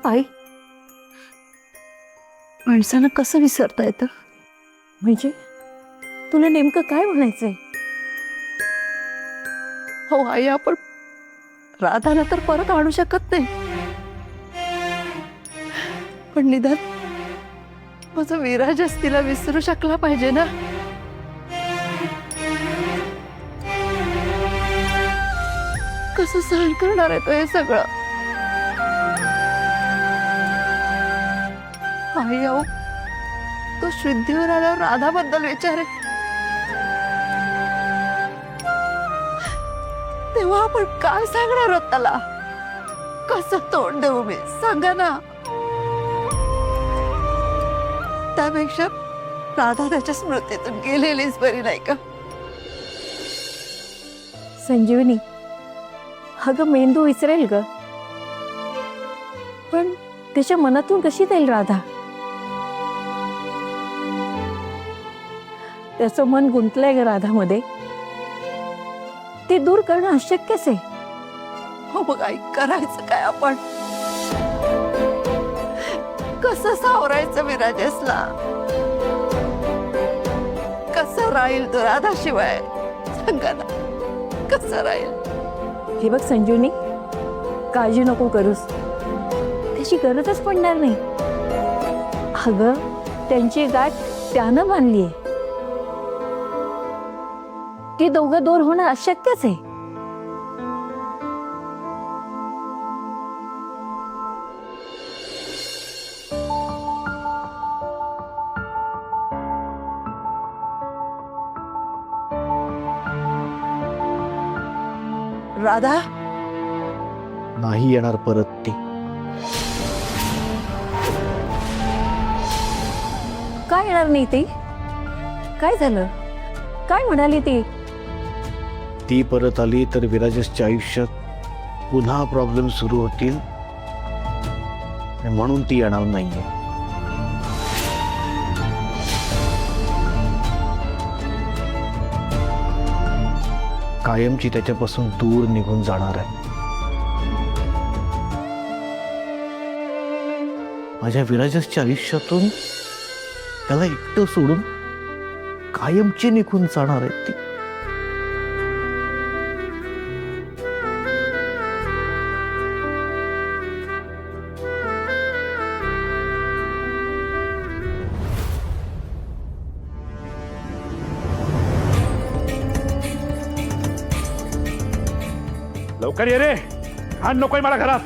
आई, माणसानं कसं विसरता येतं? म्हणजे तुला नेमकं काय म्हणायचंय? हो आई, आपण राधाला तर परत आणू शकत नाही, पण निदान माझा विराजच तिला विसरू शकला पाहिजे ना. कसं सहन करणार आहे तो हे सगळं? आई अहो, तो शुद्धीवर आल्यावर राधाबद्दल विचारे, तेव्हा आपण काय सांगणार आहोत त्याला? कसं तोंड देऊ मी, सांगा ना. त्यापेक्षा राधा त्याच्या स्मृतीतून गेलेलीच बरी, नाही का? संजीवनी, अगं मेंदू विसरेल ग, पण त्याच्या मनातून कशी जाईल राधा? त्याचं मन गुंतलंय ग राधामध्ये, ते दूर करणं अशक्यच आहे. हो मग आई, करायचं काय आपण? कसं सावरायचं विराजसला? कसं राहील तो राधाशिवाय? सांगा ना, कसं राहील? हे बघ संजीवनी, काळजी नको करूस, त्याची गरजच पडणार नाही. अगं त्यांची गाठ त्यानं बांधलीये, ती दोघं दूर होणं अशक्यच आहे. राधा नाही येणार परत ती. काय येणार नाही ती? काय झालं? काय म्हणाली ती? ती परत आली तर विराजसच्या आयुष्यात पुन्हा प्रॉब्लेम सुरू होतील, आणि म्हणून ती येणार नाहीये. कायमची त्याच्यापासून दूर निघून जाणार आहे. माझ्या विराजसच्या आयुष्यातून त्याला एकटं सोडून कायमची निघून जाणार आहे ती. लवकर ये रे, घाण नकोय मला घरात.